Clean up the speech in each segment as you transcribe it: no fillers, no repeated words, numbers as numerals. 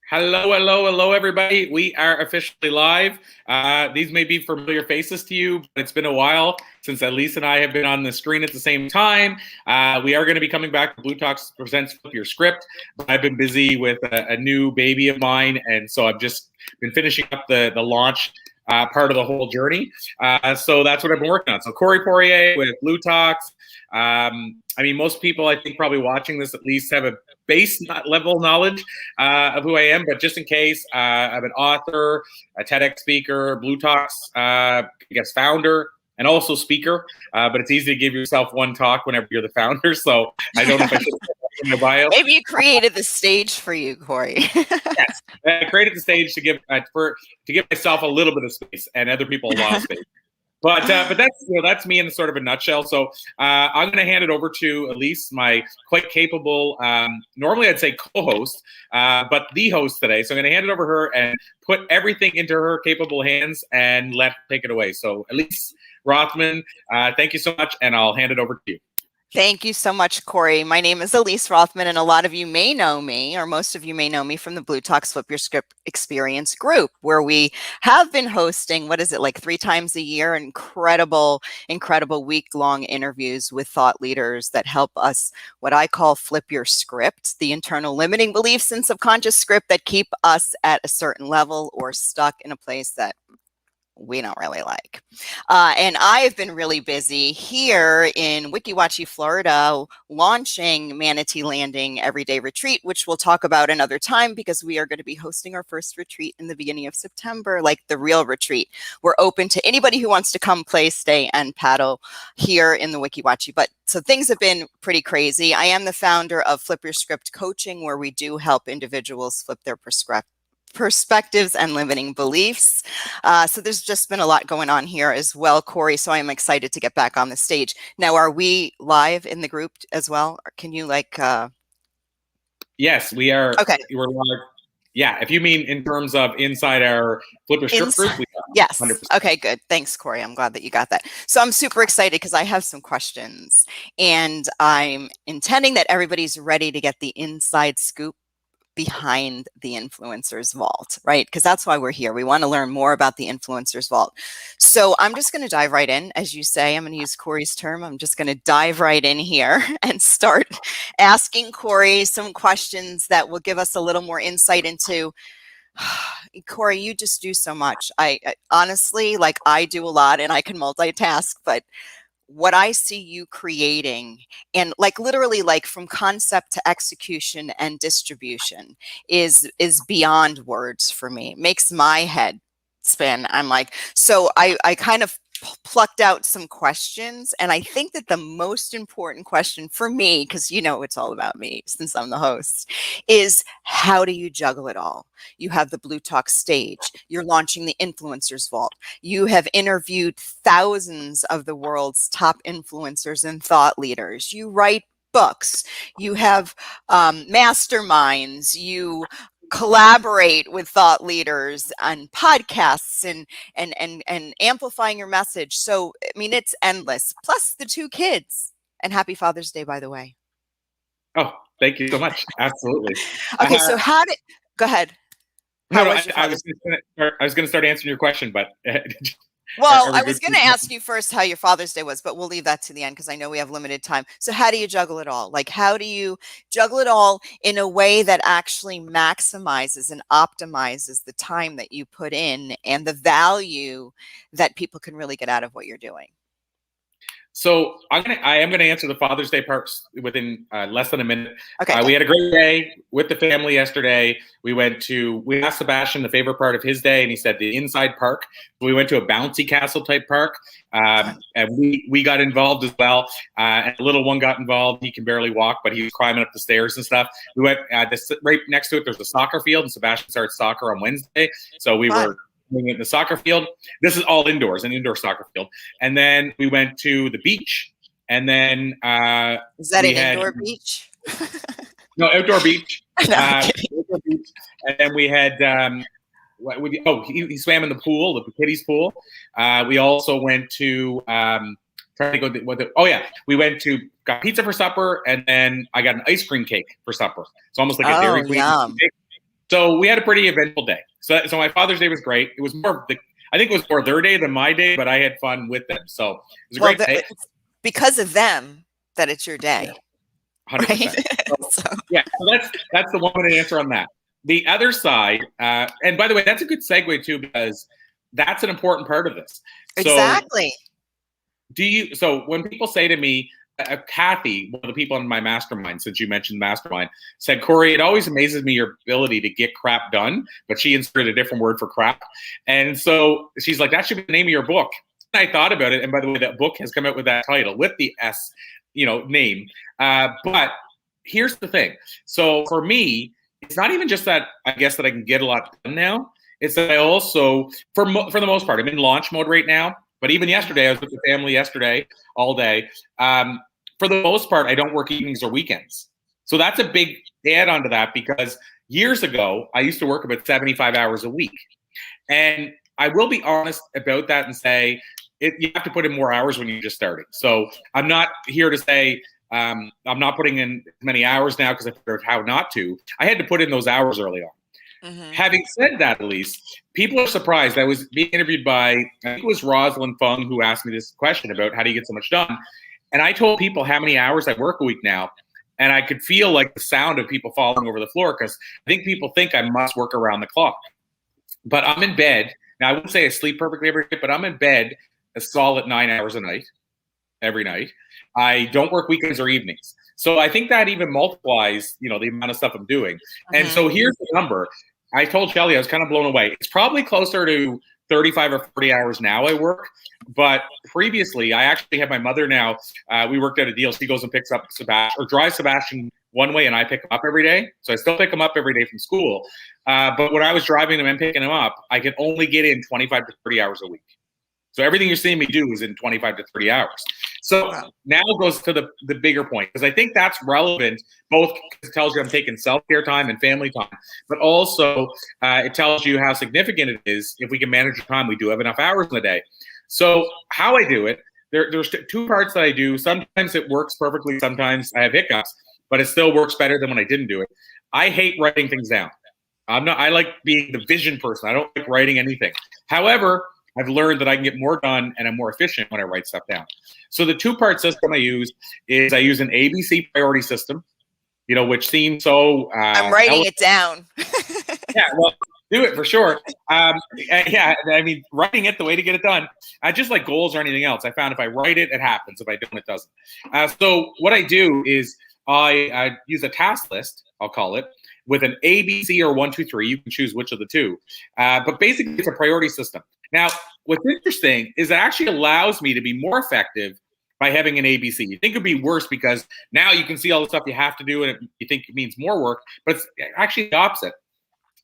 Hello, hello, hello, everybody. We are officially live. These may be familiar faces to you, but it's been a while since Ilyse and I have been on the screen at the same time. We are going to be coming back to Blue Talks Presents Flip Your Script. But I've been busy with a new baby of mine, and so I've just been finishing up the launch part of the whole journey. So that's what I've been working on. So Corey Poirier with Blue Talks. I mean, most people, I think, probably watching this at least have a base level knowledge of who I am, but just in case, I'm an author, a TEDx speaker, Blue Talks, I guess, founder, and also speaker. But it's easy to give yourself one talk whenever you're the founder. So I don't know if I should put that in my bio. Maybe you created the stage for you, Corey. Yes, I created the stage to give myself a little bit of space and other people a lot of space. But that's me in sort of a nutshell. So I'm going to hand it over to Ilyse, my quite capable, normally I'd say co-host, but the host today. So I'm going to hand it over to her and put everything into her capable hands and let her take it away. So Ilyse Rothman, thank you so much, and I'll hand it over to you. Thank you so much, Corey. My name is Ilyse Rothman, and a lot of you may know me, or most of you may know me from the Blue Talks Flip Your Script Experience group, where we have been hosting, like 3 times a year, incredible week-long interviews with thought leaders that help us, what I call flip your script, the internal limiting beliefs and subconscious script that keep us at a certain level or stuck in a place that we don't really like. And I have been really busy here in Weeki Wachee, Florida, launching Manatee Landing Everyday Retreat, which we'll talk about another time because we are going to be hosting our first retreat in the beginning of September, like the real retreat. We're open to anybody who wants to come play, stay, and paddle here in the Weeki Wachee. But so things have been pretty crazy. I am the founder of Flip Your Script Coaching, where we do help individuals flip their perspectives and limiting beliefs. So there's just been a lot going on here as well, Corey. So I'm excited to get back on the stage. Now, are we live in the group as well? Or can you Yes, we are. Okay. We're live. Yeah, if you mean in terms of inside our Flip Your Script group, we are. Yes. 100%. Okay, good. Thanks, Corey. I'm glad that you got that. So I'm super excited because I have some questions, and I'm intending that everybody's ready to get the inside scoop behind the influencer's vault, right? Because that's why we're here. We want to learn more about the influencer's vault. So I'm just going to dive right in. As you say, I'm going to use Corey's term. I'm just going to dive right in here and start asking Corey some questions that will give us a little more insight into Corey, you just do so much. I honestly, I do a lot and I can multitask, but what I see you creating, and literally from concept to execution and distribution is beyond words for me. It makes my head spin. I'm so I kind of plucked out some questions, and I think that the most important question for me, because it's all about me since I'm the host, is how do you juggle it all? You have the Blue Talk stage, you're launching the Influencers Vault, you have interviewed thousands of the world's top influencers and thought leaders, you write books, you have masterminds, you collaborate with thought leaders on podcasts and amplifying your message. So, I mean, it's endless. Plus the 2 kids. And happy Father's Day, by the way. Oh, thank you so much. Absolutely. Okay, so go ahead. I was going to start answering your question, but well, I was going to ask you first how your Father's Day was, but we'll leave that to the end because I know we have limited time. So how do you juggle it all? How do you juggle it all in a way that actually maximizes and optimizes the time that you put in and the value that people can really get out of what you're doing? So I am gonna answer the Father's Day part within less than a minute. Okay. We had a great day with the family yesterday. We asked Sebastian the favorite part of his day, and he said the inside park. We went to a bouncy castle type park, and we got involved as well. And the little one got involved. He can barely walk, but he was climbing up the stairs and stuff. We went right next to it. There's a soccer field, and Sebastian starts soccer on Wednesday, so we were in the soccer field. This is all indoors, an indoor soccer field. And then we went to the beach. And then is that an indoor beach? No, outdoor beach. No, outdoor beach. And then we had he swam in the pool, the kiddies pool. We also went to we went to got pizza for supper, and then I got an ice cream cake for supper. It's almost like a Dairy Queen cake. So we had a pretty eventful day. So my Father's Day was great. It was I think it was more their day than my day, but I had fun with them. So it was a great day. It's because of them that it's your day. Yeah, 100%. Right? So that's the 1-minute answer on that. The other side, and by the way, that's a good segue too, because that's an important part of this. Exactly. So when people say to me, Kathy, one of the people in my mastermind, since you mentioned mastermind, said, Corey, it always amazes me your ability to get crap done, but she inserted a different word for crap. And so she's like, that should be the name of your book. And I thought about it. And by the way, that book has come out with that title, with the S, name. But here's the thing. So for me, it's not even just that I guess that I can get a lot done now. It's that I also, for the most part, I'm in launch mode right now. But even yesterday, I was with the family yesterday all day. For the most part, I don't work evenings or weekends. So that's a big add-on to that, because years ago, I used to work about 75 hours a week. And I will be honest about that and say, you have to put in more hours when you're just starting. So I'm not here to say I'm not putting in as many hours now because I figured out how not to. I had to put in those hours early on. Mm-hmm. Having said that, Ilyse, people are surprised. I was being interviewed by, I think it was Rosalind Fung, who asked me this question about how do you get so much done. And I told people how many hours I work a week now. And I could feel like the sound of people falling over the floor, because I think people think I must work around the clock. But I'm in bed. Now, I wouldn't say I sleep perfectly every night, but I'm in bed a solid 9 hours a night, every night. I don't work weekends or evenings. So I think that even multiplies, the amount of stuff I'm doing. Mm-hmm. And so here's the number. I told Shelly I was kind of blown away. It's probably closer to 35 or 40 hours now I work. But previously, I actually have my mother now. We worked out a deal. She goes and picks up Sebastian, or drives Sebastian one way, and I pick him up every day. So I still pick him up every day from school. But when I was driving him and picking him up, I could only get in 25 to 30 hours a week. So everything you're seeing me do is in 25 to 30 hours. So now it goes to the bigger point, because I think that's relevant, both because it tells you I'm taking self-care time and family time, but also it tells you how significant it is. If we can manage the time, we do have enough hours in the day. So how I do it, there's two parts that I do. Sometimes it works perfectly. Sometimes I have hiccups, but it still works better than when I didn't do it. I hate writing things down. I like being the vision person. I don't like writing anything. However, I've learned that I can get more done and I'm more efficient when I write stuff down. So the two-part system I use is I use an ABC priority system, which seems so... I'm writing it down. Yeah, well, do it for sure. Yeah, I mean, writing it, the way to get it done. I just like goals or anything else. I found if I write it, it happens. If I don't, it doesn't. So what I do is I use a task list, I'll call it, with an A, B, C, or 1, 2, 3. You can choose which of the two. But basically, it's a priority system. Now, what's interesting is it actually allows me to be more effective by having an ABC. You think it'd be worse because now you can see all the stuff you have to do and you think it means more work, but it's actually the opposite,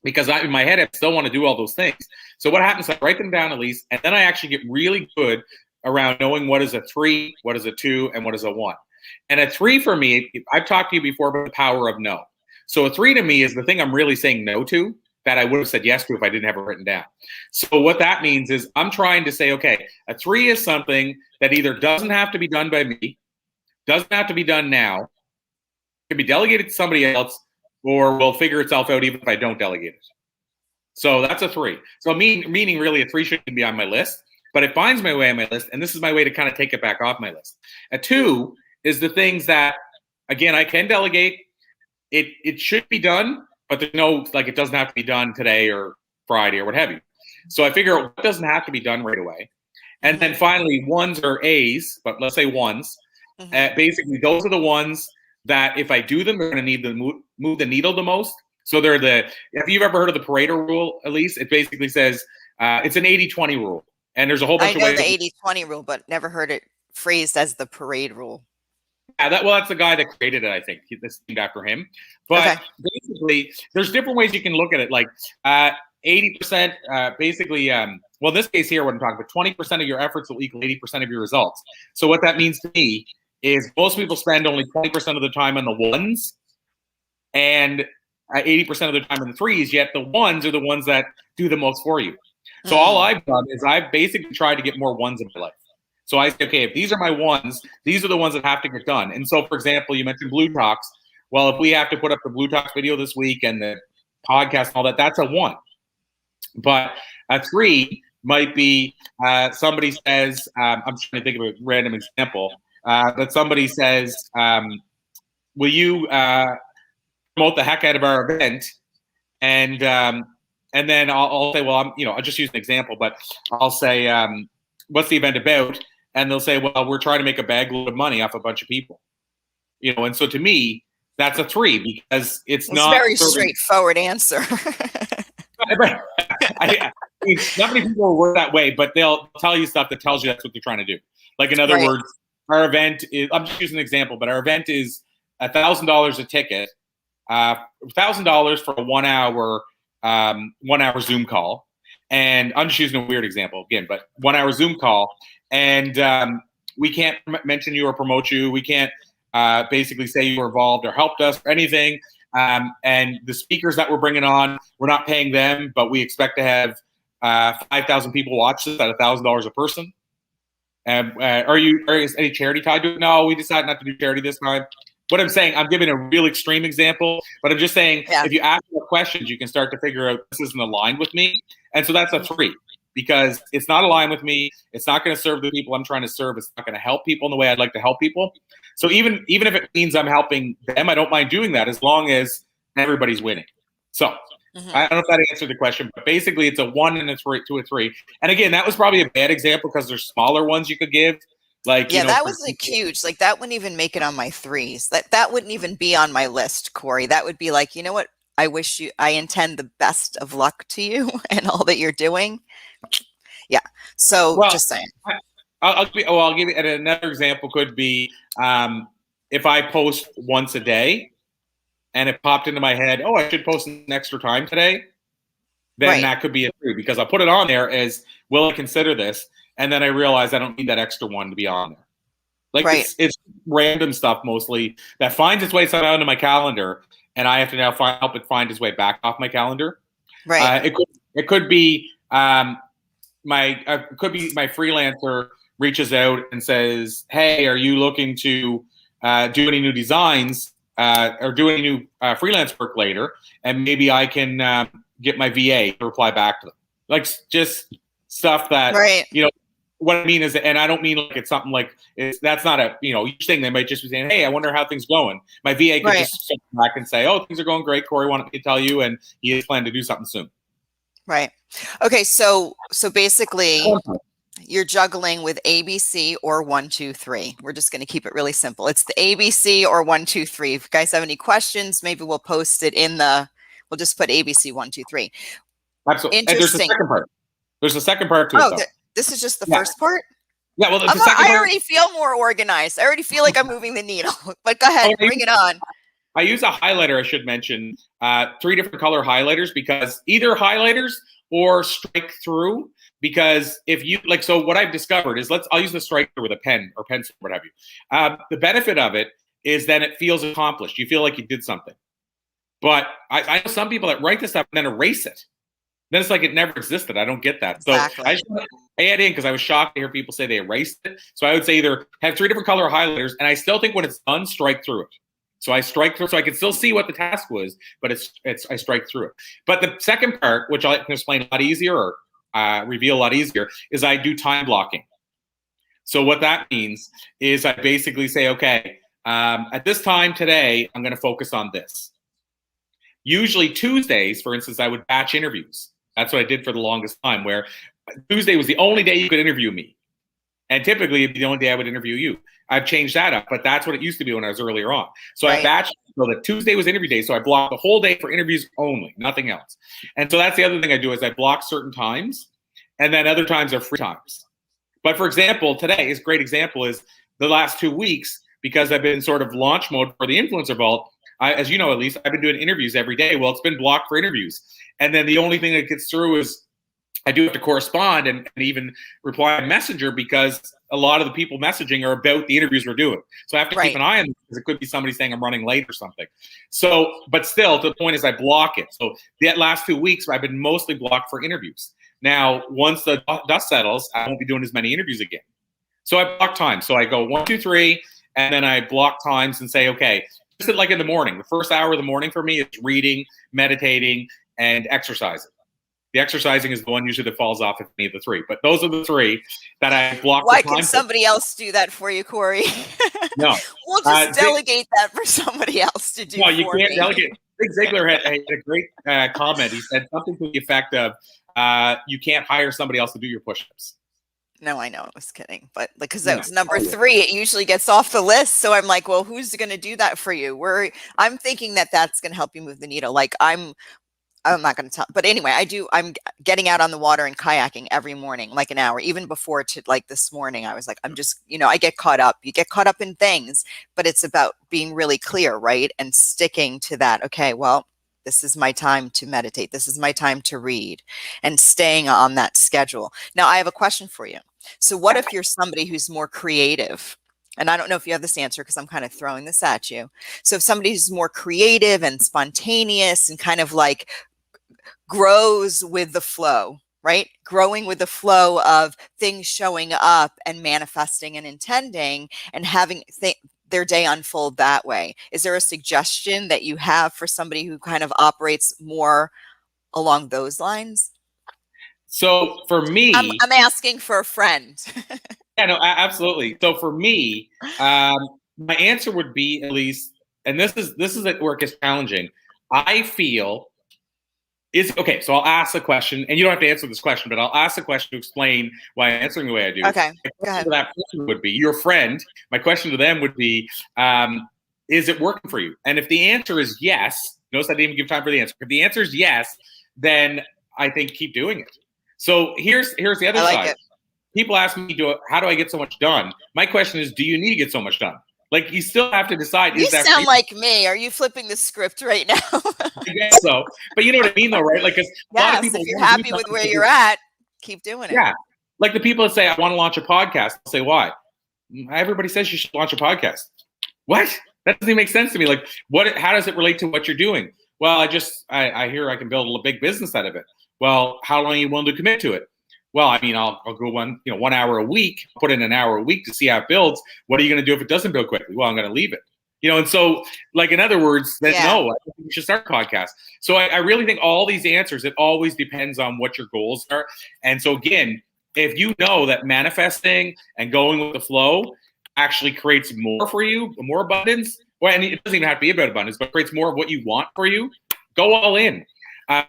because in my head, I still want to do all those things. So what happens, I write them down, Ilyse, and then I actually get really good around knowing what is a 3, what is a 2, and what is a 1. And a 3 for me, I've talked to you before about the power of no. So a 3 to me is the thing I'm really saying no to that I would have said yes to if I didn't have it written down. So what that means is I'm trying to say, okay, a 3 is something that either doesn't have to be done by me, doesn't have to be done now, can be delegated to somebody else, or will figure itself out even if I don't delegate it. So that's a 3. So meaning really a 3 shouldn't be on my list, but it finds my way on my list, and this is my way to kind of take it back off my list. A 2 is the things that, again, I can delegate. It should be done, but there's no, like, it doesn't have to be done today or Friday or what have you. So I figure out what doesn't have to be done right away. And then finally, 1s or A's, but let's say 1s. Basically, those are the ones that if I do them, they're going to need to move the needle the most. So they're if you've ever heard of the Pareto rule, Ilyse, it basically says it's an 80-20 rule. And there's a whole bunch of ways. I know the 80-20 rule, but never heard it phrased as the parade rule. Yeah, that's the guy that created it, I think. It's named after him. But basically, there's different ways you can look at it. Like 80%, basically, well, in this case here, what I'm talking about, 20% of your efforts will equal 80% of your results. So what that means to me is most people spend only 20% of the time on the 1s and 80% of the time on the 3s, yet the 1s are the ones that do the most for you. So all I've done is I've basically tried to get more 1s in my life. So I say, okay, if these are my 1s, these are the ones that have to get done. And so, for example, you mentioned Blue Talks. Well, if we have to put up the Blue Talks video this week and the podcasts and all that, that's a 1. But a 3 might be somebody says, I'm trying to think of a random example, but somebody says, will you promote the heck out of our event? And then I'll say, well, I'll just use an example, but I'll say, what's the event about? And they'll say, well, we're trying to make a bag load of money off a bunch of people. And so to me, that's a 3 because it's not a very straightforward answer. Not many people work that way, but they'll tell you stuff that tells you that's what they're trying to do. Like, in other words, our event is, I'm just using an example, but our event is $1,000 a ticket, $1,000 for a 1 hour Zoom call. And I'm just using a weird example again, but 1 hour Zoom call. And we can't mention you or promote you. We can't basically say you were involved or helped us or anything. And the speakers that we're bringing on, we're not paying them, but we expect to have 5,000 people watch this at $1,000 a person. Is any charity tied to it? No, we decided not to do charity this time. What I'm saying, I'm giving a real extreme example, but I'm just saying, if you ask more questions, you can start to figure out this isn't aligned with me. And so that's a 3 because it's not aligned with me. It's not going to serve the people I'm trying to serve. It's not going to help people in the way I'd like to help people. So even if it means I'm helping them, I don't mind doing that as long as everybody's winning. So I don't know if that answered the question, but basically it's a 1 and a 3 to a 3. And again, that was probably a bad example because there's smaller ones you could give. Like, that was like huge. Like, that wouldn't even make it on my 3s. That wouldn't even be on my list, Corey. That would be like, you know what? I intend the best of luck to you and all that you're doing. Yeah. So just saying. I'll give you another example. Could be if I post once a day, and it popped into my head, I should post an extra time today. Then that could be a 3 because I'll put it on there as, will I consider this? And then I realize I don't need that extra one to be on there. Like it's random stuff mostly that finds its way somehow into my calendar, and I have to now help it find its way back off my calendar. It could be my freelancer reaches out and says, "Hey, are you looking to do any new designs or do any new freelance work later?" And maybe I can get my VA to reply back to them. Like, just stuff that What I mean is, and I don't mean like it's something like that's not a each thing. They might just be saying, "Hey, I wonder how things going." My VA could just sit back and say, "Oh, things are going great. Corey wanted me to tell you, and he is planning to do something soon." Right. Okay. So basically, you're juggling with ABC or 1, 2, 3. We're just going to keep it really simple. It's the ABC or 1, 2, 3. If you guys have any questions, maybe we'll post it we'll just put ABC 1, 2, 3. Absolutely. Interesting. And there's a second part. There's a second part to it, though. This is just the first part? Yeah, well, I already feel more organized. I already feel like I'm moving the needle. But go ahead, bring it on. I use a highlighter, I should mention, 3 different color highlighters, because either highlighters or strike through. Because if you so what I've discovered is I'll use the strike through with a pen or pencil, what have you. The benefit of it is that it feels accomplished. You feel like you did something. But I know some people that write this stuff and then erase it. Then it's like it never existed. I don't get that. So I just add in because I was shocked to hear people say they erased it. So I would say either have 3 different color highlighters, and I still think when it's done, strike through it. So I strike through, so I can still see what the task was, but I strike through it. But the second part, which I can explain a lot easier or reveal a lot easier, is I do time blocking. So what that means is I basically say, okay, at this time today, I'm going to focus on this. Usually Tuesdays, for instance, I would batch interviews. That's what I did for the longest time, where Tuesday was the only day you could interview me. And typically, it'd be the only day I would interview you. I've changed that up, but that's what it used to be when I was earlier on. So I batched so that Tuesday was interview day, so I blocked the whole day for interviews only, nothing else. And so that's the other thing I do is I block certain times, and then other times are free times. But for example, today is a great example is the last 2 weeks, because I've been sort of launch mode for the Influencer Vault. As you know, at least I've been doing interviews every day. Well, it's been blocked for interviews. And then the only thing that gets through is I do have to correspond and even reply on Messenger, because a lot of the people messaging are about the interviews we're doing. So I have to keep an eye on them, because it could be somebody saying I'm running late or something. So, but still, to the point is I block it. So the last 2 weeks, I've been mostly blocked for interviews. Now, once the dust settles, I won't be doing as many interviews again. So I block time. So I go 1, 2, 3, and then I block times and say, okay, just like in the morning. The first hour of the morning for me is reading, meditating, and exercising. The exercising is the one usually that falls off of any of the three. But those are the three that I block Why the time can somebody else do that for you, Corey? No. We'll just delegate that for somebody else to do No, you for can't me. delegate. Zig Ziglar had a great comment. He said something to the effect of, you can't hire somebody else to do your push-ups. No, I know, I was kidding, but because that was number 3, it usually gets off the list. So I'm like, well, who's going to do that for you? I'm thinking that that's going to help you move the needle. Like I'm not going to tell, but anyway, I'm getting out on the water and kayaking every morning, like an hour, even before to like this morning. I was like, I'm just, I get caught up. You get caught up in things, but it's about being really clear, right? And sticking to that. Okay, well, this is my time to meditate. This is my time to read, and staying on that schedule. Now, I have a question for you. So what if you're somebody who's more creative? And I don't know if you have this answer because I'm kind of throwing this at you. So if somebody's more creative and spontaneous and kind of like grows with the flow, right? Growing with the flow of things showing up and manifesting and intending and having their day unfold that way. Is there a suggestion that you have for somebody who kind of operates more along those lines? So for me, I'm asking for a friend. Yeah, no, absolutely. So for me, my answer would be, at least, and this is at work is challenging. I feel okay. So I'll ask the question, and you don't have to answer this question, but I'll ask the question to explain why I'm answering the way I do. Okay, go ahead. That person would be your friend. My question to them would be, is it working for you? And if the answer is yes, notice I didn't even give time for the answer. If the answer is yes, then I think keep doing it. So here's the other side. It. People ask me, how do I get so much done? My question is, do you need to get so much done? Like, you still have to decide. You sound like me. Are you flipping the script right now? I guess so. But you know what I mean, though, right? Like, 'cause a lot of people, if you're happy with where you're at, keep doing it. Yeah. Like the people that say, I want to launch a podcast, I'll say, why? Everybody says you should launch a podcast. What? That doesn't even make sense to me. Like, how does it relate to what you're doing? Well, I hear I can build a big business out of it. Well, how long are you willing to commit to it? Well, I mean, I'll go 1 hour a week, put in an hour a week to see how it builds. What are you going to do if it doesn't build quickly? Well, I'm going to leave it. And so, like, in other words, no, I think you should start a podcast. So I really think all these answers, it always depends on what your goals are. And so again, if you know that manifesting and going with the flow actually creates more for you, more abundance, well, and it doesn't even have to be about abundance, but creates more of what you want for you, go all in.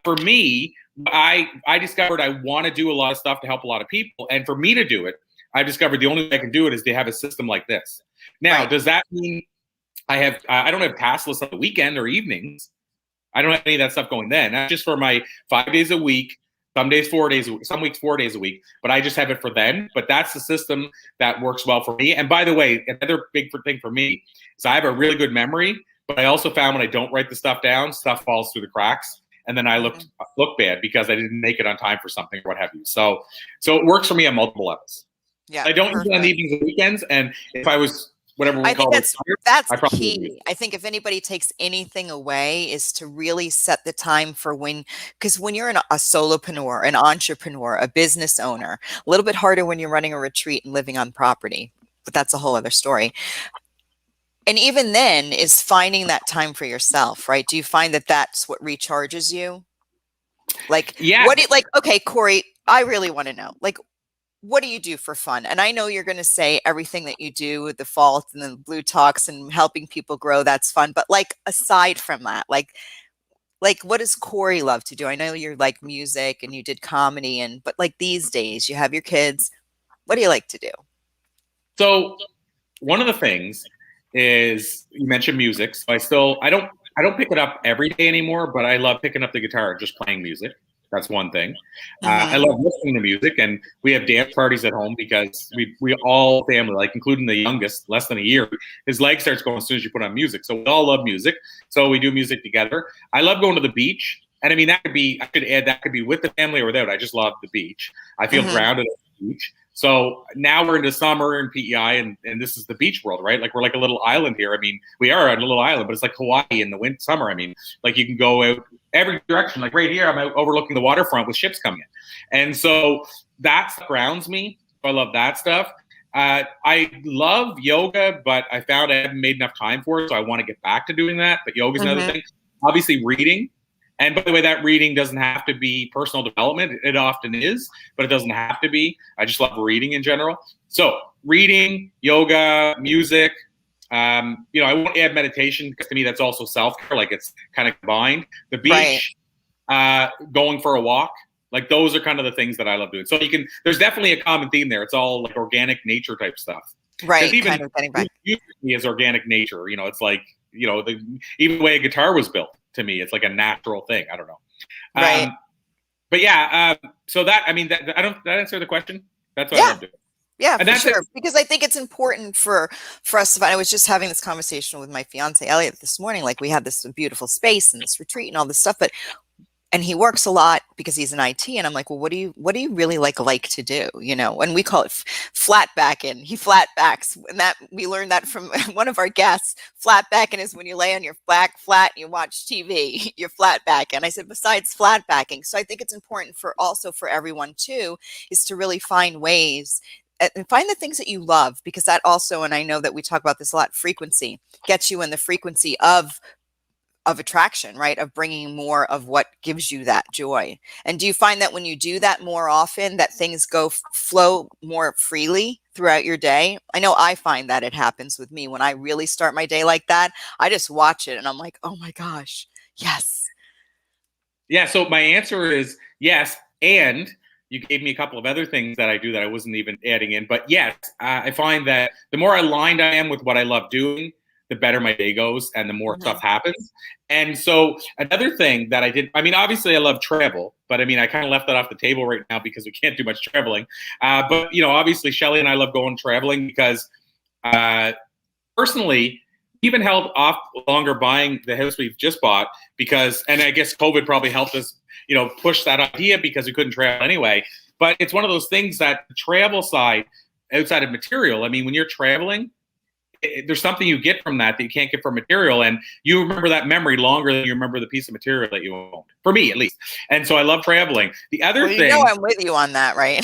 For me, I discovered I want to do a lot of stuff to help a lot of people. And for me to do it, I discovered the only way I can do it is to have a system like this. Now, does that mean I don't have task lists on the weekend or evenings? I don't have any of that stuff going then. That's just for my 5 days a week, some days 4 days a week, some weeks 4 days a week, but I just have it for then. But that's the system that works well for me. And by the way, another big thing for me is I have a really good memory, but I also found when I don't write the stuff down, stuff falls through the cracks. And then I look bad because I didn't make it on time for something or what have you. So it works for me on multiple levels. Yeah, I don't use it on evenings and weekends. And if I was whatever we call it, that's the key. I think if anybody takes anything away, is to really set the time for because when you're a solopreneur, an entrepreneur, a business owner, a little bit harder when you're running a retreat and living on property, but that's a whole other story. And even then is finding that time for yourself, right? Do you find that that's what recharges you? Like, okay, Corey, I really want to know, like, what do you do for fun? And I know you're going to say everything that you do with the Fault and the Blue Talks and helping people grow, that's fun. But like, aside from that, like what does Corey love to do? I know you're like music and you did comedy but like these days you have your kids. What do you like to do? So one of the things is, you mentioned music. So I don't pick it up every day anymore, but I love picking up the guitar and just playing music. That's one thing. I love listening to music, and we have dance parties at home because we all family, like including the youngest, less than a year, his leg starts going as soon as you put on music. So we all love music. So we do music together. I love going to the beach. And I mean, that could be with the family or without. I just love the beach. I feel grounded at the beach. So now we're into summer in PEI, and this is the beach world, right? Like, we're like a little island here. I mean, we are on a little island, but it's like Hawaii in the summer. I mean, like, you can go out every direction. Like right here, I'm out overlooking the waterfront with ships coming in. And so that grounds me. I love that stuff. I love yoga, but I found I haven't made enough time for it, so I want to get back to doing that. But yoga's another thing. Obviously, reading. And by the way, that reading doesn't have to be personal development. It often is, but it doesn't have to be. I just love reading in general. So reading, yoga, music. I won't add meditation because to me that's also self-care. Like it's kind of combined. The beach, going for a walk. Like those are kind of the things that I love doing. So there's definitely a common theme there. It's all like organic nature type stuff. Right. Even kind of getting back. music is organic nature. It's like, even the way a guitar was built to me, it's like a natural thing. I don't know. Right. But yeah, so that, that answer the question? That's what I love doing. Yeah, for sure. Because I think it's important for us to find. I was just having this conversation with my fiance, Elliot, this morning. Like we have this beautiful space and this retreat and all this stuff, and he works a lot because he's in IT. And I'm like, well, what do you really like to do? And we call it flat backing. He flat backs. And that we learned that from one of our guests. Flat backing is when you lay on your back flat and you watch TV, you're flat backing. And I said, besides flat backing. So I think it's important for everyone too, is to really find ways and find the things that you love, because that also, and I know that we talk about this a lot, frequency gets you in the frequency of attraction, right? Of bringing more of what gives you that joy. And do you find that when you do that more often, that things flow more freely throughout your day? I know I find that it happens with me when I really start my day like that. I just watch it and I'm like, oh my gosh, yes. Yeah. So my answer is yes. And you gave me a couple of other things that I do that I wasn't even adding in. But yes, I find that the more aligned I am with what I love doing, the better my day goes and the more stuff happens. And so another thing that I did, obviously I love travel, but I kind of left that off the table right now because we can't do much traveling. But, obviously Shelly and I love going traveling because personally, we even held off longer buying the house we've just bought because, and I guess COVID probably helped us, push that idea because we couldn't travel anyway. But it's one of those things that the travel side, outside of material, when you're traveling, there's something you get from that you can't get from material, and you remember that memory longer than you remember the piece of material that you owned. For me, at least. And so I love traveling. The other thing, I'm with you on that, right?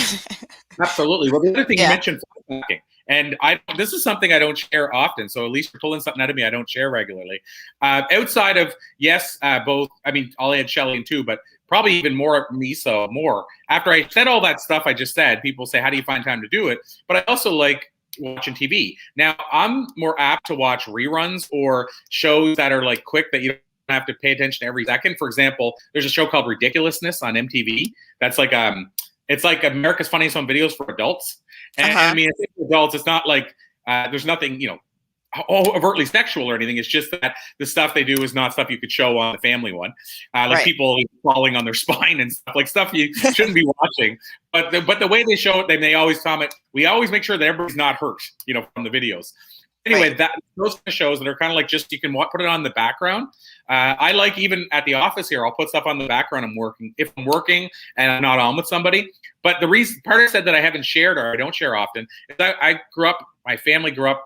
Absolutely. Well, the other thing you mentioned, packing, and this is something I don't share often. So at least you're pulling something out of me I don't share regularly. Outside of both. I'll add Shelly in too, but probably even more me. So more after I said all that stuff I just said, people say, "How do you find time to do it?" But I also like watching TV. Now, I'm more apt to watch reruns or shows that are like quick that you don't have to pay attention to every second. For example, there's a show called Ridiculousness on MTV. That's like it's like America's Funniest Home Videos for adults. And it's adults. It's not like there's nothing overtly sexual or anything. It's just that the stuff they do is not stuff you could show on the family one, people falling on their spine and stuff, like stuff you shouldn't be watching. But the way they show it, they always comment, we always make sure that everybody's not hurt, from the videos. Anyway, those kind of shows that are kind of like just you can put it on the background. I like even at the office here, I'll put stuff on the background. If I'm working and I'm not on with somebody. But the reason part I said that I haven't shared or I don't share often is that my family grew up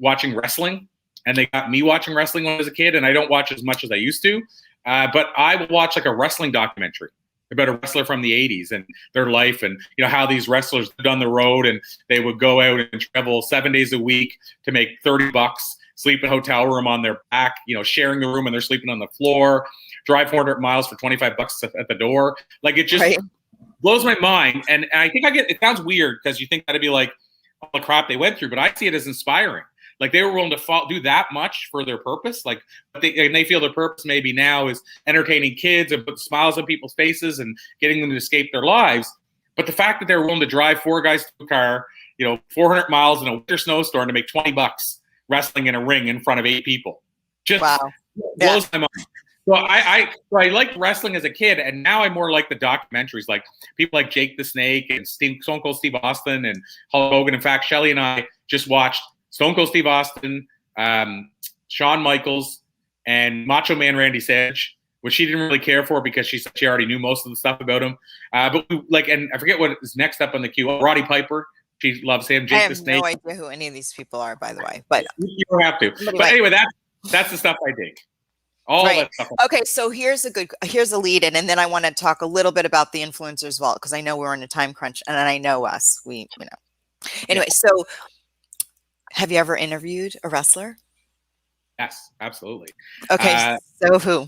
watching wrestling, and they got me watching wrestling when I was a kid, and I don't watch as much as I used to. But I would watch like a wrestling documentary about a wrestler from the 80s and their life, and how these wrestlers lived on the road, and they would go out and travel 7 days a week to make $30, sleep in a hotel room on their back, sharing the room, and they're sleeping on the floor, drive 400 miles for $25 at the door. Like it just blows my mind. And I think it sounds weird because you think that'd be like all the crap they went through, but I see it as inspiring. Like they were willing to do that much for their purpose. Like, and they feel their purpose maybe now is entertaining kids and put smiles on people's faces and getting them to escape their lives. But the fact that they were willing to drive 4 guys to a car, 400 miles in a winter snowstorm to make $20 wrestling in a ring in front of 8 people, just blows my mind. So I liked wrestling as a kid, and now I more like the documentaries, like people like Jake the Snake and Stone Cold Steve Austin and Hulk Hogan. In fact, Shelly and I just watched Stone Cold Steve Austin, Shawn Michaels, and Macho Man Randy Savage, which she didn't really care for because she said she already knew most of the stuff about him. But and I forget what is next up on the queue. Roddy Piper, she loves him. Jake the Snake. I have no idea who any of these people are, by the way. But you don't have to. But anyway, that's the stuff I dig. All that stuff. Okay, so here's a lead in, and then I want to talk a little bit about the influencers as well, because I know we're in a time crunch, and I know us. Anyway, so have you ever interviewed a wrestler? Yes, absolutely. Okay, so who?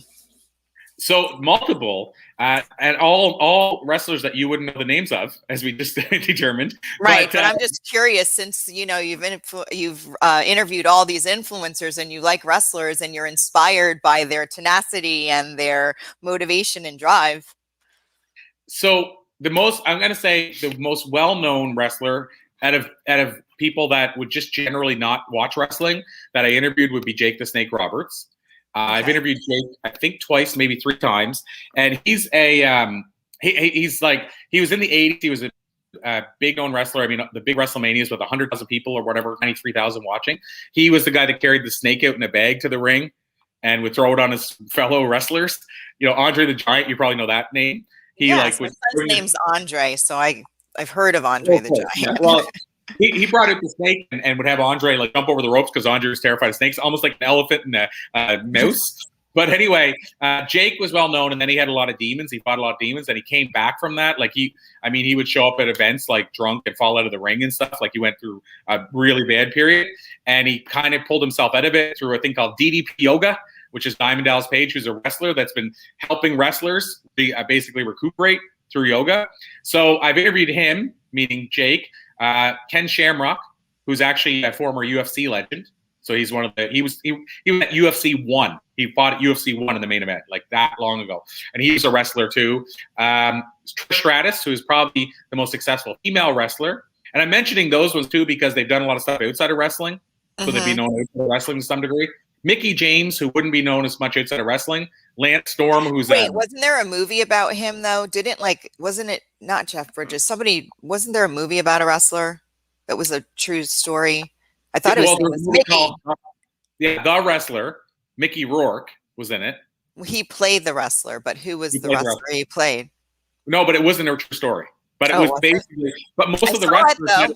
So multiple, and all wrestlers that you wouldn't know the names of, as we just determined. Right, but I'm just curious, since you've interviewed all these influencers and you like wrestlers and you're inspired by their tenacity and their motivation and drive. So I'm going to say the most well-known wrestler out of people that would just generally not watch wrestling that I interviewed would be Jake the Snake Roberts. I've interviewed Jake, I think twice, maybe three times, and he's he's like, he was in the '80s. He was a big known wrestler. I mean, the big WrestleManias with 100,000 people or whatever, 93,000 watching. He was the guy that carried the snake out in a bag to the ring and would throw it on his fellow wrestlers. You know, Andre the Giant. You probably know that name. He yes, my son's name's Andre, so I've heard of Andre the Giant. Yeah. Well, he brought out the snake and would have Andre like jump over the ropes because Andre was terrified of snakes, almost like an elephant and a mouse. But anyway, Jake was well known, and then he had a lot of demons. He fought a lot of demons, and he came back from that. Like he would show up at events like drunk and fall out of the ring and stuff. Like he went through a really bad period, and he kind of pulled himself out of it through a thing called DDP Yoga, which is Diamond Dallas Page, who's a wrestler that's been helping wrestlers basically recuperate through yoga. So I've interviewed him, meaning Jake, Ken Shamrock, who's actually a former UFC legend. So he's one of the he was at UFC 1. He fought at UFC 1 in the main event like that long ago, and he's a wrestler too. Trish Stratus, who is probably the most successful female wrestler, and I'm mentioning those ones too because they've done a lot of stuff outside of wrestling, so they'd be known outside of wrestling to some degree. Mickey James, who wouldn't be known as much outside of wrestling. Lance Storm, who's wasn't there a movie about him though? Wasn't it not Jeff Bridges? Wasn't there a movie about a wrestler that was a true story? I thought it was Mickey. The Wrestler, Mickey Rourke was in it. He played the wrestler, but who was the wrestler he played? No, but it wasn't a true story. But it was basically. But most of the wrestlers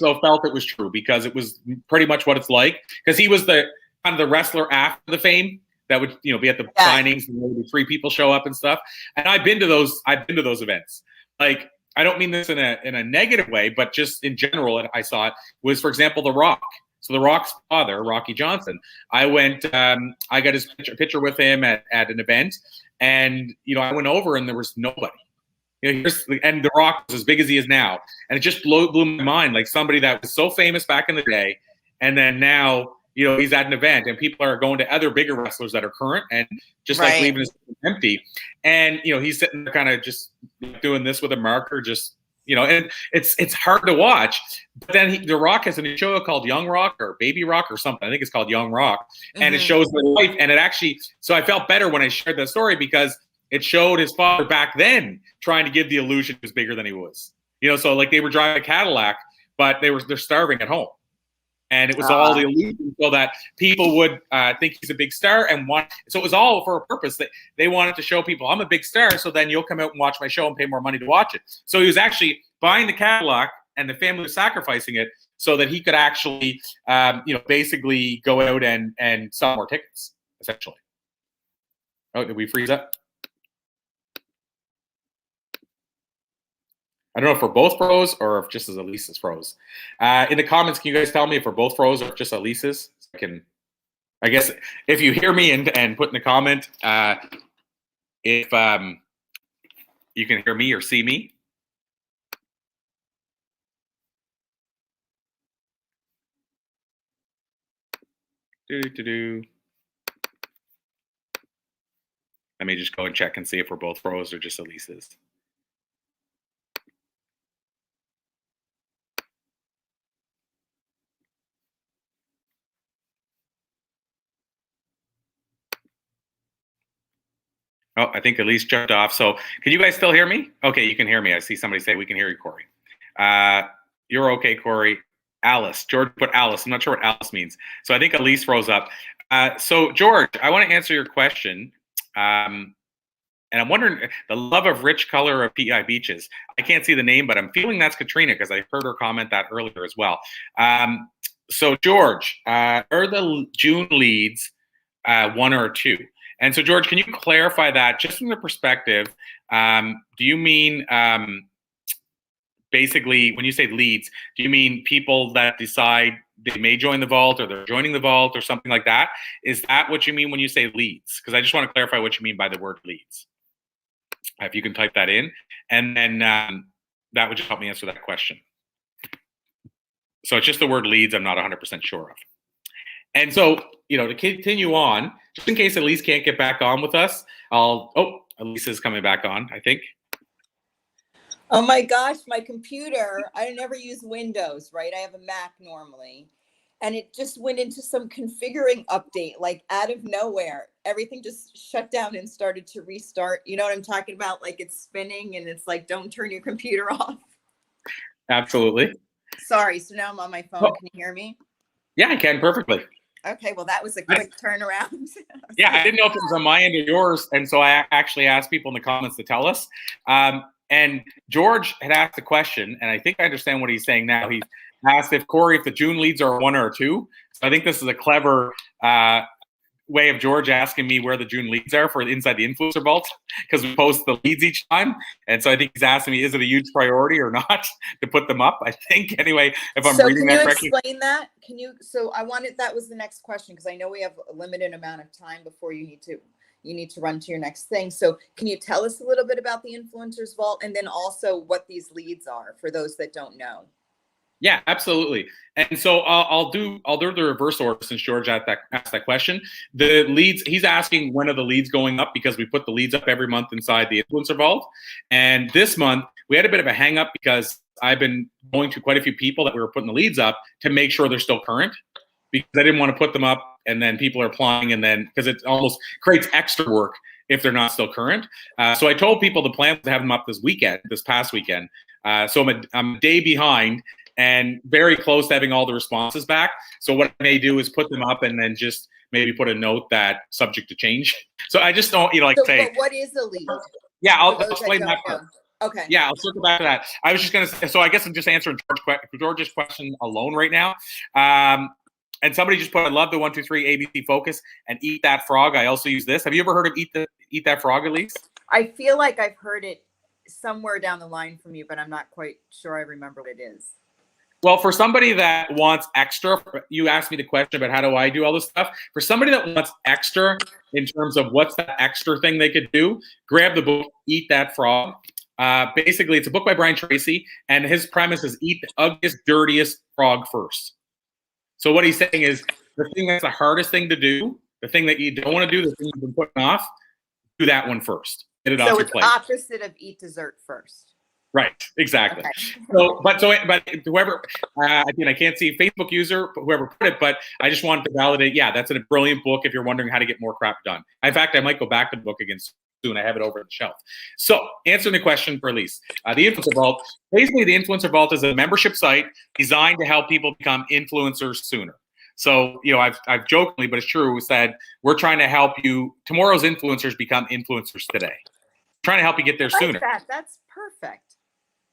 though felt it was true because it was pretty much what it's like. Because he was the kind of the wrestler after the fame that would be at the signings and maybe 3 people show up and stuff. And I've been to those events. Like, I don't mean this in a negative way, but just in general, and I saw it was, for example, The Rock. So The Rock's father, Rocky Johnson, I went, I got his picture with him at an event, and I went over and there was nobody. And The Rock was as big as he is now, and it just blew my mind. Like somebody that was so famous back in the day, and then now he's at an event, and people are going to other bigger wrestlers that are current, and just like leaving his empty. And he's sitting there kind of just doing this with a marker, just and it's hard to watch. But then The Rock has a new show called Young Rock or Baby Rock or something. I think it's called Young Rock, and it shows their life. And it actually, so I felt better when I shared that story because it showed his father back then trying to give the illusion he was bigger than he was. So like they were driving a Cadillac, but they're starving at home. And it was all the illusion so that people would think he's a big star and want. So it was all for a purpose that they wanted to show people I'm a big star. So then you'll come out and watch my show and pay more money to watch it. So he was actually buying the Cadillac and the family was sacrificing it so that he could actually, basically go out and sell more tickets, essentially. Oh, did we freeze up? I don't know if we're both froze or if just as Ilyse's froze. In the comments, can you guys tell me if we're both froze or if just Ilyse's? I guess if you hear me and put in the comment if you can hear me or see me. Let me just go and check and see if we're both froze or just Ilyse's. Oh, I think Ilyse jumped off. So can you guys still hear me? Okay, you can hear me. I see somebody say we can hear you, Corey. You're okay, Corey. Alice. George put Alice. I'm not sure what Alice means. So I think Ilyse froze up. So George, I want to answer your question. And I'm wondering, the love of rich color of PEI beaches. I can't see the name, but I'm feeling that's Katrina because I heard her comment that earlier as well. So George, are the June leads 1 or 2? And so, George, can you clarify that just from the perspective? Do you mean basically, when you say leads, do you mean people that decide they may join the vault or they're joining the vault or something like that? Is that what you mean when you say leads? Because I just want to clarify what you mean by the word leads. If you can type that in, and then that would just help me answer that question. So it's just the word leads I'm not 100% sure of. And so, to continue on, just in case Ilyse can't get back on with us, Ilyse is coming back on, I think. Oh my gosh, my computer, I never use Windows, right? I have a Mac normally. And it just went into some configuring update, like out of nowhere. Everything just shut down and started to restart. You know what I'm talking about? Like it's spinning and it's like, don't turn your computer off. Absolutely. Sorry. So now I'm on my phone. Can you hear me? Yeah, I can perfectly. Okay. Well, that was a quick turnaround. Yeah, I didn't know if it was on my end or yours. And so I actually asked people in the comments to tell us. And George had asked a question, and I think I understand what he's saying now. He asked if the June leads are 1 or 2. So I think this is a clever way of George asking me where the June leads are for inside the influencer vault, because we post the leads each time. And so I think he's asking me, is it a huge priority or not to put them up? I think anyway, if I'm reading that correctly. Can you explain that? That was the next question, because I know we have a limited amount of time before you need to run to your next thing. So can you tell us a little bit about the Influencers Vault, and then also what these leads are for those that don't know? Yeah, absolutely. And so I'll do the reverse order since George asked that question. The leads, he's asking when are the leads going up, because we put the leads up every month inside the Influencer Vault. And this month we had a bit of a hang up because I've been going to quite a few people that we were putting the leads up to make sure they're still current, because I didn't want to put them up and then people are applying, and then because it almost creates extra work if they're not still current. So I told people the plan was to have them up this past weekend. So I'm a day behind and very close to having all the responses back. So what I may do is put them up and then just maybe put a note that subject to change. So I just don't, say. But what is a lead? Yeah, I'll explain that part. Okay. Yeah, I'll circle back to that. I was just going to say, so I guess I'm just answering George's question alone right now. And somebody just put, I love the 1, 2, 3 ABC focus and eat that frog. I also use this. Have you ever heard of eat that frog, Ilyse? I feel like I've heard it somewhere down the line from you, but I'm not quite sure I remember what it is. Well, for somebody that wants extra, you asked me the question about how do I do all this stuff. For somebody that wants extra in terms of what's that extra thing they could do, grab the book, Eat That Frog. Basically, it's a book by Brian Tracy, and his premise is eat the ugliest, dirtiest frog first. So what he's saying is the thing that's the hardest thing to do, the thing that you don't want to do, the thing you've been putting off, do that one first. Get it off your plate. So it's opposite of eat dessert first. Right, exactly. Okay. But whoever, I can't see Facebook user, whoever put it, but I just wanted to validate. Yeah, that's a brilliant book if you're wondering how to get more crap done. In fact, I might go back to the book again soon. I have it over the shelf. So answering the question for Ilyse, the Influencer Vault. Basically, the Influencer Vault is a membership site designed to help people become influencers sooner. So, I've jokingly, but it's true, said we're trying to help you. Tomorrow's influencers become influencers today. Trying to help you get there sooner. That's perfect.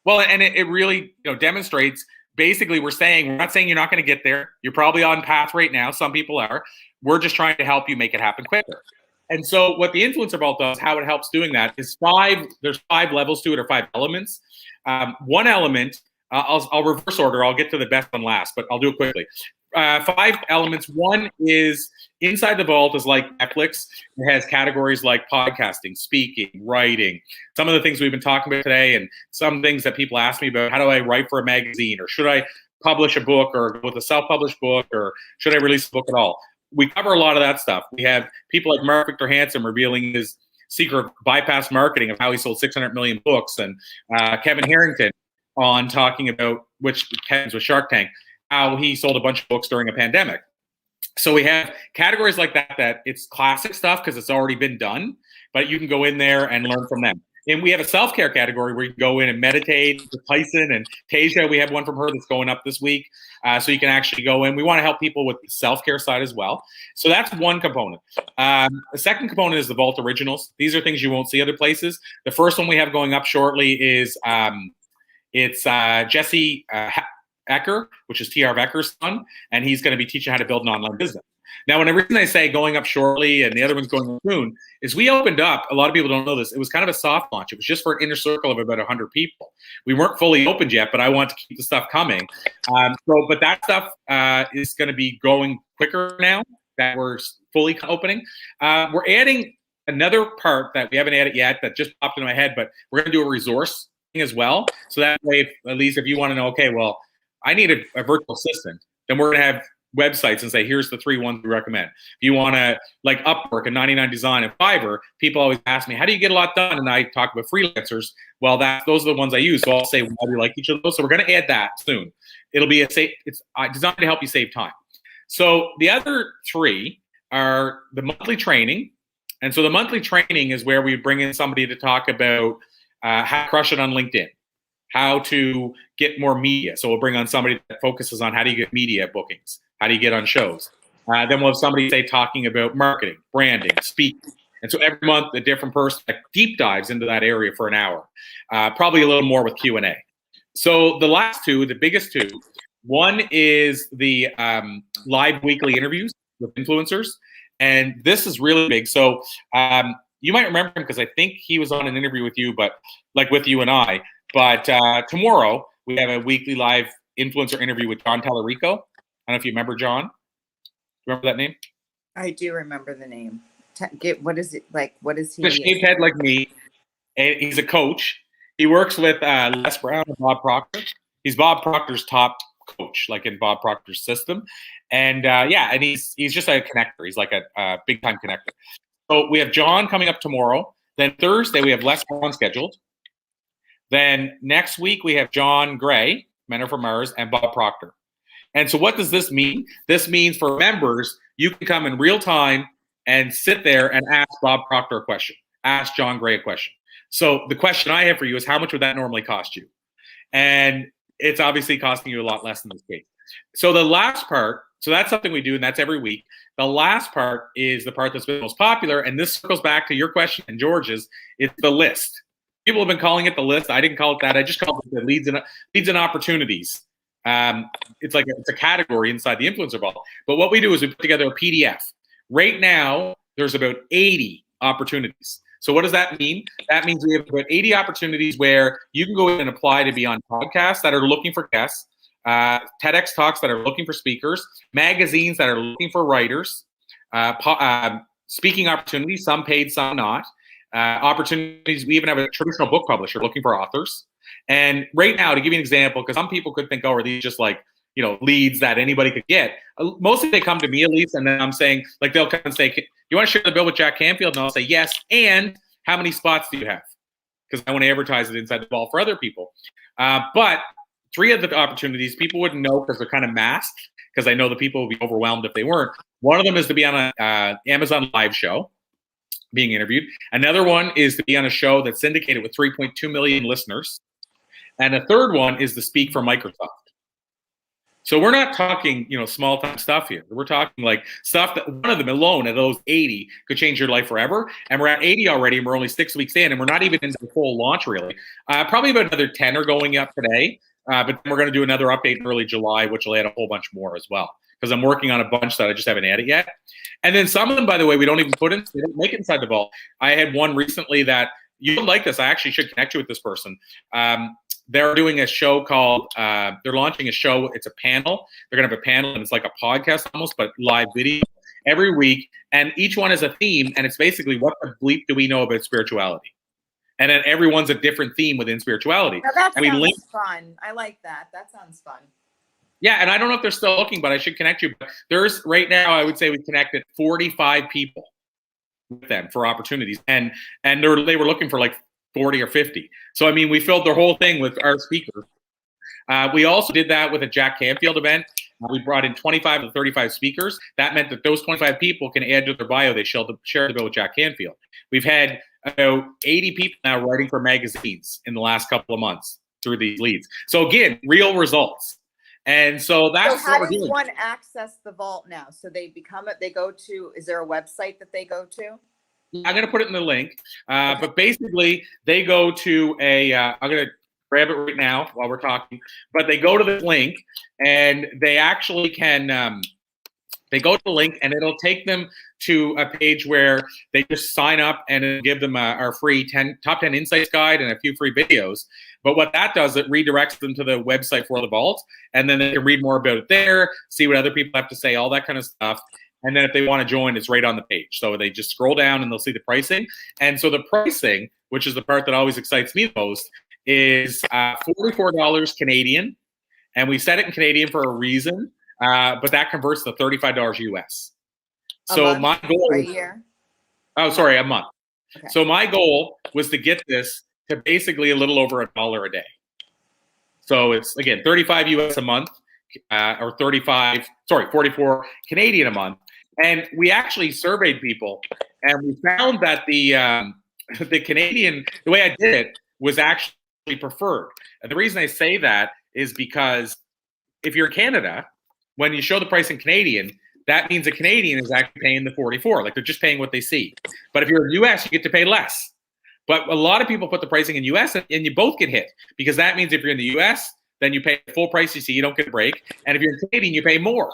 Well, and it really demonstrates, basically we're not saying you're not going to get there. You're probably on path right now. Some people are. We're just trying to help you make it happen quicker. And so what the Influencer Vault does, how it helps doing that is there's 5 levels to it, or 5 elements. One element, I'll reverse order. I'll get to the best one last, but I'll do it quickly. 5 elements. One is inside the vault is like Netflix. It has categories like podcasting, speaking, writing, some of the things we've been talking about today, and some things that people ask me about. How do I write for a magazine, or should I publish a book, or go with a self-published book, or should I release a book at all? We cover a lot of that stuff. We have people like Mark Victor Hansen revealing his secret of bypass marketing of how he sold 600 million books, and Kevin Harrington on talking about, which Kevin's with Shark Tank, how he sold a bunch of books during a pandemic. So we have categories like that it's classic stuff because it's already been done, but you can go in there and learn from them. And we have a self-care category where you can go in and meditate with Tyson and Tasia. We have one from her that's going up this week. So you can actually go in. We want to help people with the self-care side as well. So that's one component. The second component is the Vault Originals. These are things you won't see other places. The first one we have going up shortly is it's Jesse Ecker, which is T.R. Ecker's son, and he's going to be teaching how to build an online business. Now, when the reason I say going up shortly and the other one's going up soon is we opened up. A lot of people don't know this. It was kind of a soft launch. It was just for an inner circle of about 100 people. We weren't fully opened yet, but I want to keep the stuff coming. But that stuff is going to be going quicker now that we're fully opening. We're adding another part that we haven't added yet that just popped into my head, but we're going to do a resource thing as well. So that way, at least if you want to know, okay, well, I need a virtual assistant, then we're going to have websites and say, here's the 3 ones we recommend. If you want to, like Upwork and 99 Design and Fiverr, people always ask me, how do you get a lot done? And I talk about freelancers. Well, those are the ones I use. So I'll say, why do you like each of those? So we're going to add that soon. It'll be it's designed to help you save time. So the other 3 are the monthly training. And so the monthly training is where we bring in somebody to talk about how to crush it on LinkedIn, how to get more media. So we'll bring on somebody that focuses on how do you get media bookings, how do you get on shows. Then we'll have somebody, say, talking about marketing, branding, speaking. And so every month, a different person that deep dives into that area for an hour, probably a little more with Q&A. So the last 2, the biggest 2, one is the live weekly interviews with influencers. And this is really big. So you might remember him because I think he was on an interview with you, but like with you and I. But tomorrow, we have a weekly live influencer interview with John Tallarico. I don't know if you remember John. Remember that name? I do remember the name. What is it like? What is he? He's a shaved head like me. And he's a coach. He works with Les Brown and Bob Proctor. He's Bob Proctor's top coach, like in Bob Proctor's system. And and he's just a connector. He's like a big time connector. So we have John coming up tomorrow. Then Thursday, we have Les Brown scheduled. Then next week, we have John Gray, Men Are From Mars, and Bob Proctor. And so what does this mean? This means for members, you can come in real time and sit there and ask Bob Proctor a question, ask John Gray a question. So the question I have for you is, how much would that normally cost you? And it's obviously costing you a lot less in this case. So the last part, so that's something we do, and that's every week. The last part is the part that's been most popular, and this circles back to your question and George's. It's the list. People have been calling it the list. I didn't call it that. I just called it the leads and opportunities. It's a category inside the influencer ball. But what we do is we put together a PDF. Right now, there's about 80 opportunities. So what does that mean? That means we have about 80 opportunities where you can go in and apply to be on podcasts that are looking for guests, TEDx talks that are looking for speakers, magazines that are looking for writers, speaking opportunities, some paid, some not. Opportunities. We even have a traditional book publisher looking for authors. And right now, to give you an example, because some people could think, oh, are these just like, leads that anybody could get? Mostly they come to me, at least, and then I'm saying, like, they'll come and say, you want to share the bill with Jack Canfield? And I'll say, yes. And how many spots do you have? Because I want to advertise it inside the ball for other people. But 3 of the opportunities people wouldn't know because they're kind of masked, because I know the people would be overwhelmed if they weren't. One of them is to be on an Amazon Live show, being interviewed. Another one is to be on a show that's syndicated with 3.2 million listeners. And a third one is to speak for Microsoft. So we're not talking, small time stuff here. We're talking like stuff that one of them alone of those 80 could change your life forever. And we're at 80 already, and we're only 6 weeks in, and we're not even into the full launch really. Probably about another 10 are going up today. But then we're going to do another update in early July, which will add a whole bunch more as well, because I'm working on a bunch that I just haven't added yet. And then some of them, by the way, we don't even put in. They don't make it inside the vault. I had one recently that you would like this. I actually should connect you with this person. They're doing a show called, they're launching a show. It's a panel. They're going to have a panel, and it's like a podcast almost, but live video every week. And each one is a theme, and it's basically, what the bleep do we know about spirituality? And then everyone's a different theme within spirituality. Now that sounds fun. I like that. That sounds fun. Yeah, and I don't know if they're still looking, but I should connect you. But there's, right now, I would say we connected 45 people with them for opportunities. And they were looking for like 40 or 50. So, I mean, we filled their whole thing with our speakers. We also did that with a Jack Canfield event. We brought in 25 to 35 speakers. That meant that those 25 people can add to their bio, they share the bill with Jack Canfield. We've had about 80 people now writing for magazines in the last couple of months through these leads. So again, real results. And so that's so how what we're does doing. one access the vault now? So they go to, is there a website that they go to? I'm going to put it in the link. But basically, they go to I'm going to grab it right now while we're talking. But they go to the link, and they actually can They go to the link and it'll take them to a page where they just sign up and it'll give them our free top 10 insights guide and a few free videos. But what that does, it redirects them to the website for the vault, and then they can read more about it there, see what other people have to say, all that kind of stuff. And then if they want to join, it's right on the page. So they just scroll down and they'll see the pricing. And so the pricing, which is the part that always excites me the most, is $44 Canadian. And we set it in Canadian for a reason. But that converts to $35 US. So my goal for a year. Oh, sorry, a month. Okay. So my goal was to get this to basically a little over $1 a day. So it's again 35 US a month, or 44 Canadian a month. And we actually surveyed people, and we found that the Canadian, the way I did it was actually preferred. And the reason I say that is because if you're in Canada, when you show the price in Canadian, that means a Canadian is actually paying the 44. Like they're just paying what they see. But if you're in US, you get to pay less. But a lot of people put the pricing in US and you both get hit, because that means if you're in the US, then you pay the full price you see, you don't get a break. And if you're in Canadian, you pay more.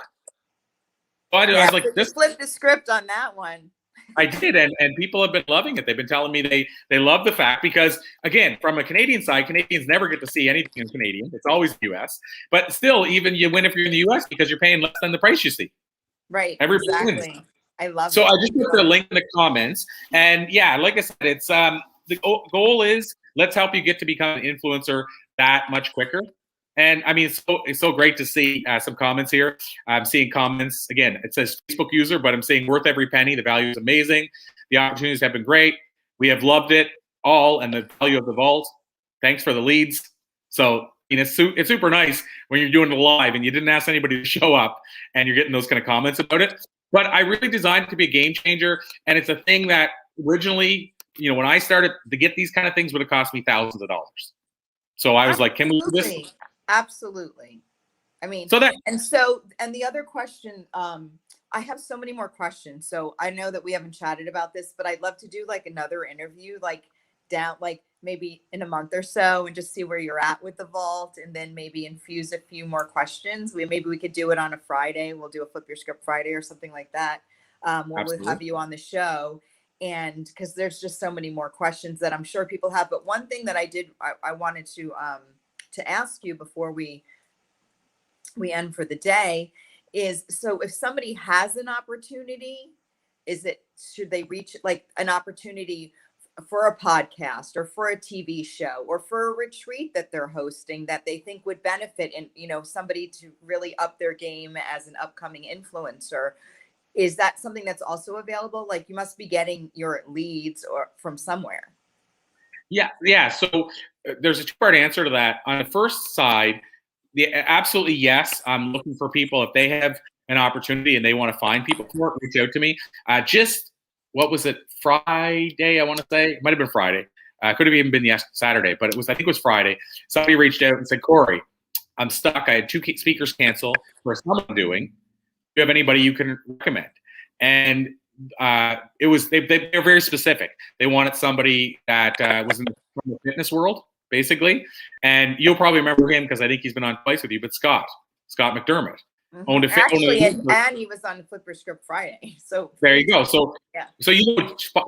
So I was like, this flip the script on that one. I did, and people have been loving it. They've been telling me they love the fact, because, again, from a Canadian side, Canadians never get to see anything in Canadian. It's always U.S. But still, even you win if you're in the U.S. because you're paying less than the price you see. Right, Everybody exactly. wins. I love so it. I just put the link in the comments. And, yeah, like I said, it's the goal is let's help you get to become an influencer that much quicker. And I mean, it's so great to see some comments here. I'm seeing comments. Again, it says Facebook user, but I'm seeing worth every penny. The value is amazing. The opportunities have been great. We have loved it all, and the value of the vault. Thanks for the leads. So it's super nice when you're doing it live and you didn't ask anybody to show up and you're getting those kind of comments about it. But I really designed it to be a game changer. And it's a thing that originally, when I started to get these kind of things would have cost me thousands of dollars. So I was like, can we do this? Absolutely. I mean, and the other question, I have so many more questions. So I know that we haven't chatted about this, but I'd love to do like another interview, like maybe in a month or so, and just see where you're at with the vault, and then maybe infuse a few more questions. Maybe we could do it on a Friday. We'll do a Flip Your Script Friday or something like that. We'll have you on the show. And because there's just so many more questions that I'm sure people have. But one thing that I wanted to ask you before we end for the day is, so if somebody has an opportunity, should they reach like an opportunity for a podcast or for a TV show or for a retreat that they're hosting that they think would benefit, and somebody to really up their game as an upcoming influencer? Is that something that's also available? Like, you must be getting your leads from somewhere. Yeah. So there's a two-part answer to that. On the first side, absolutely yes. I'm looking for people. If they have an opportunity and they want to find people for it, reach out to me. What was it? Friday, I want to say. It might have been Friday. Could have even been Saturday, but I think it was Friday. Somebody reached out and said, Corey, I'm stuck. I had 2 speakers cancel for something I'm doing. Do you have anybody you can recommend? And they're very specific. They wanted somebody that was from the fitness world, basically. And you'll probably remember him because I think he's been on twice with you. But Scott McDermott. Mm-hmm. And he was on Flip Your Script Friday. So there you go. So yeah. So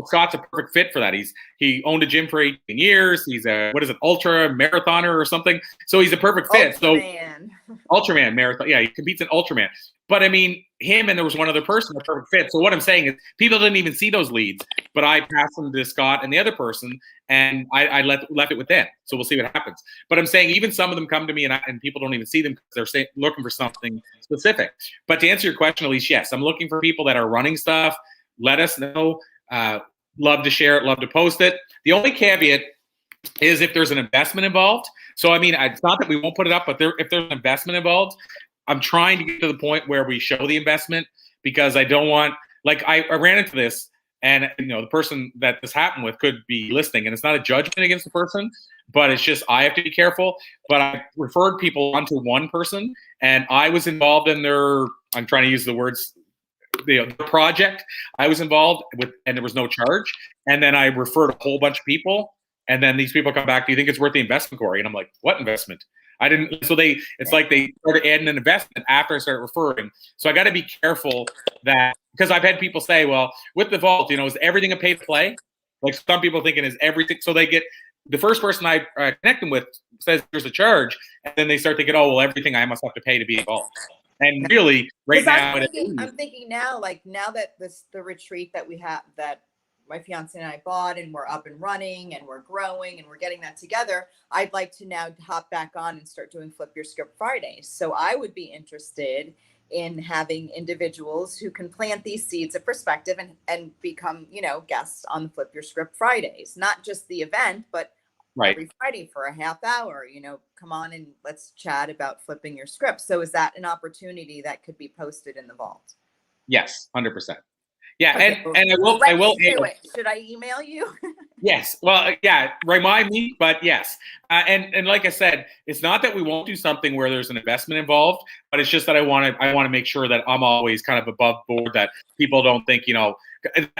Scott's a perfect fit for that. He owned a gym for 18 years. He's a ultra marathoner or something. So he's a perfect fit. Ultraman marathon. Yeah, he competes in Ultraman. But I mean, him and there was one other person, a perfect fit. So what I'm saying is, people didn't even see those leads, but I passed them to Scott and the other person, and I left it with them. So we'll see what happens. But I'm saying even some of them come to me and people don't even see them because they're looking for something specific. But to answer your question, Ilyse, yes, I'm looking for people that are running stuff. Let us know. Love to share it. Love to post it. The only caveat is if there's an investment involved. So, I mean, it's not that we won't put it up, but if there's an investment involved, I'm trying to get to the point where we show the investment, because I don't want, like, I ran into this, and the person that this happened with could be listening, and it's not a judgment against the person, but it's just I have to be careful. But I referred people onto one person, and I was involved in I'm trying to use the words, the project I was involved with, and there was no charge. And then I referred a whole bunch of people, and then these people come back, do you think it's worth the investment, Corey? And I'm like, what investment? I didn't. So it's like they started adding an investment after I started referring. So I got to be careful that, because I've had people say, well, with the vault, is everything a pay to play? Like some people thinking is everything. So they get, the first person I connect them with says there's a charge, and then they start thinking, oh, well, everything I must have to pay to be involved. And really, right now, I'm thinking now, like now that the retreat that we have, that my fiance and I bought, and we're up and running, and we're growing, and we're getting that together, I'd like to now hop back on and start doing Flip Your Script Fridays. So I would be interested in having individuals who can plant these seeds of perspective and become, guests on the Flip Your Script Fridays, not just the event, but every Friday for a half hour, come on and let's chat about flipping your script. So is that an opportunity that could be posted in the vault? Yes, 100%. Yeah, okay, and I will do it. Should I email you? Yes. Well, yeah, remind me, but yes. And like I said, it's not that we won't do something where there's an investment involved, but it's just that I want to make sure that I'm always kind of above board, that people don't think,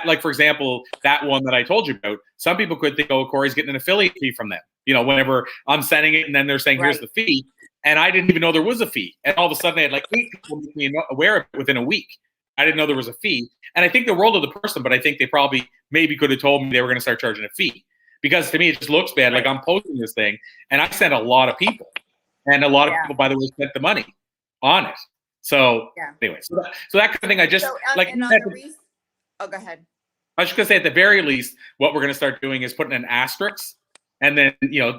like, for example, that one that I told you about, some people could think, oh, Corey's getting an affiliate fee from them, whenever I'm sending it, and then they're saying, here's the fee. And I didn't even know there was a fee. And all of a sudden I had like 8 people make me aware of it within a week. I didn't know there was a fee. And I think the role of the person, but I think they probably maybe could have told me they were going to start charging a fee, because to me, it just looks bad. Like I'm posting this thing and I sent a lot of people, and a lot of people, by the way, spent the money on it. So anyway, so that kind of thing, I just oh, go ahead. I was just going to say, at the very least, what we're going to start doing is putting an asterisk, and then,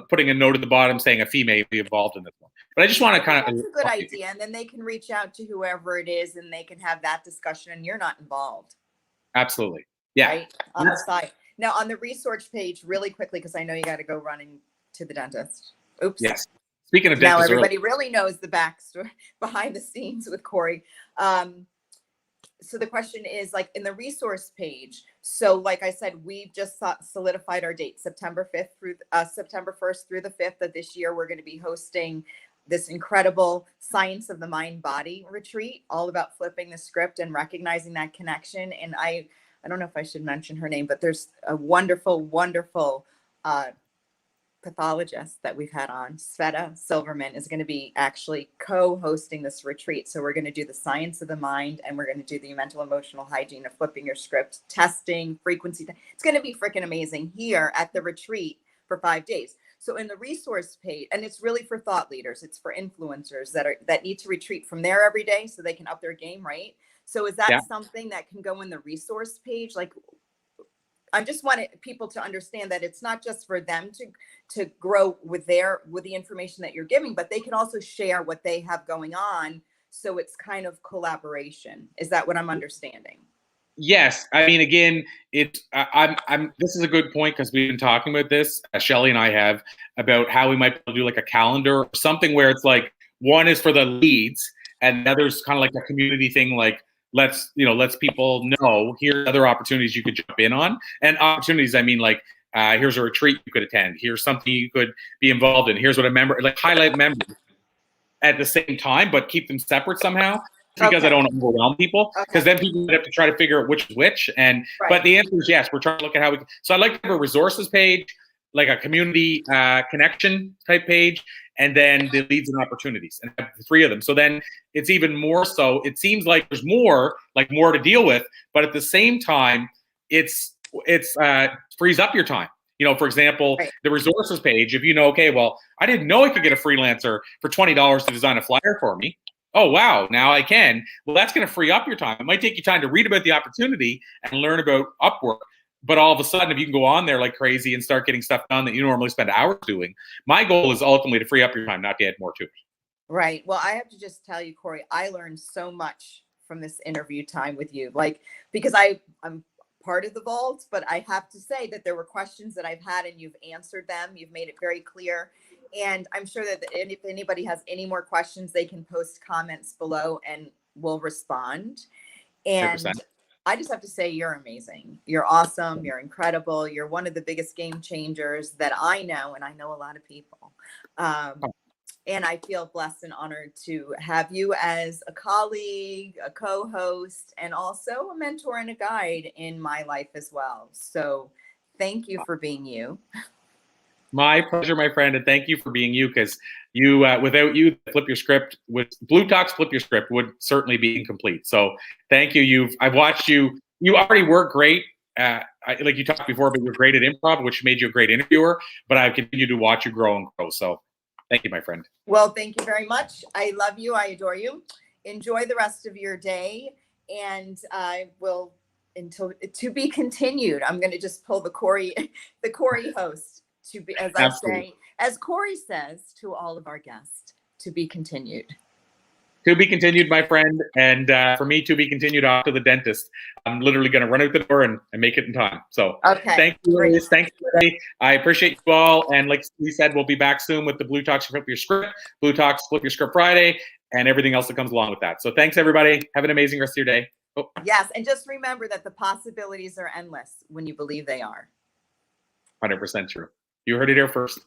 putting a note at the bottom saying a fee may be involved in this one. But I just want to kind of. That's a good idea. And then they can reach out to whoever it is and they can have that discussion, and you're not involved. Absolutely. Yeah. Right? On the side. Now, on the resource page, really quickly, because I know you got to go running to the dentist. Oops. Yes. Speaking of now, dentists, everybody really knows the backstory behind the scenes with Corey. So the question is, like, in the resource page. So like I said, we've just solidified our date, September 1st through the 5th of this year. We're going to be hosting this incredible Science of the Mind Body retreat, all about flipping the script and recognizing that connection. And I don't know if I should mention her name, but there's a wonderful pathologist that we've had on, Sveta Silverman, is going to be actually co-hosting this retreat. So we're going to do the science of the mind, and we're going to do the mental emotional hygiene of flipping your script, testing, frequency. It's going to be freaking amazing here at the retreat for 5 days. So in the resource page, and it's really for thought leaders, it's for influencers that need to retreat from there every day so they can up their game, right? So is that something that can go in the resource page? Like, I just wanted people to understand that it's not just for them to grow with the information that you're giving, but they can also share what they have going on. So it's kind of collaboration. Is that what I'm understanding? Yes. I mean, again, this is a good point, because we've been talking about this, Shelly and I have, about how we might do like a calendar or something where it's like one is for the leads and the other's kind of like a community thing, like, let's people know here's other opportunities you could jump in on. And opportunities, I mean, like, here's a retreat you could attend, here's something you could be involved in, here's what a member, like, highlight members at the same time, but keep them separate somehow, because I don't want to overwhelm people, because then people have to try to figure out which is which. And but the answer is yes, we're trying to look at how we can. So I'd like to have a resources page, like a community connection type page, and then the leads and opportunities, and have the 3 of them. So then it's even more so, it seems like there's more to deal with, but at the same time, it's frees up your time. For example, the resources page, if okay, well, I didn't know I could get a freelancer for $20 to design a flyer for me. Oh, wow, now I can. Well, that's going to free up your time. It might take you time to read about the opportunity and learn about Upwork. But all of a sudden, if you can go on there like crazy and start getting stuff done that you normally spend hours doing, my goal is ultimately to free up your time, not to add more to it. Right. Well, I have to just tell you, Corey, I learned so much from this interview time with you, like, because I'm part of the vault, but I have to say that there were questions that I've had and you've answered them. You've made it very clear. And I'm sure that if anybody has any more questions, they can post comments below and we'll respond. And 100%. I just have to say, you're amazing. You're awesome. You're incredible. You're one of the biggest game changers that I know, and I know a lot of people. And I feel blessed and honored to have you as a colleague, a co-host, and also a mentor and a guide in my life as well. So thank you for being you. My pleasure, my friend, and thank you for being you. Because you, without you, Flip Your Script, with Blue Talks Flip Your Script would certainly be incomplete. So thank you. I've watched you. You already were great. Like you talked before, but you're great at improv, which made you a great interviewer. But I've continued to watch you grow and grow. So thank you, my friend. Well, thank you very much. I love you. I adore you. Enjoy the rest of your day, and I will to be continued. I'm going to just pull the Corey host to be, as I say, as Corey says to all of our guests, to be continued. To be continued, my friend. And for me, to be continued off to the dentist. I'm literally going to run out the door and make it in time. So okay, thank you, great. Ilyse. Thank you, everybody. I appreciate you all. And like we said, we'll be back soon with the Blue Talks Flip Your Script, Blue Talks Flip Your Script Friday, and everything else that comes along with that. So thanks, everybody. Have an amazing rest of your day. Oh. Yes, and just remember that the possibilities are endless when you believe they are. 100% true. You heard it here first.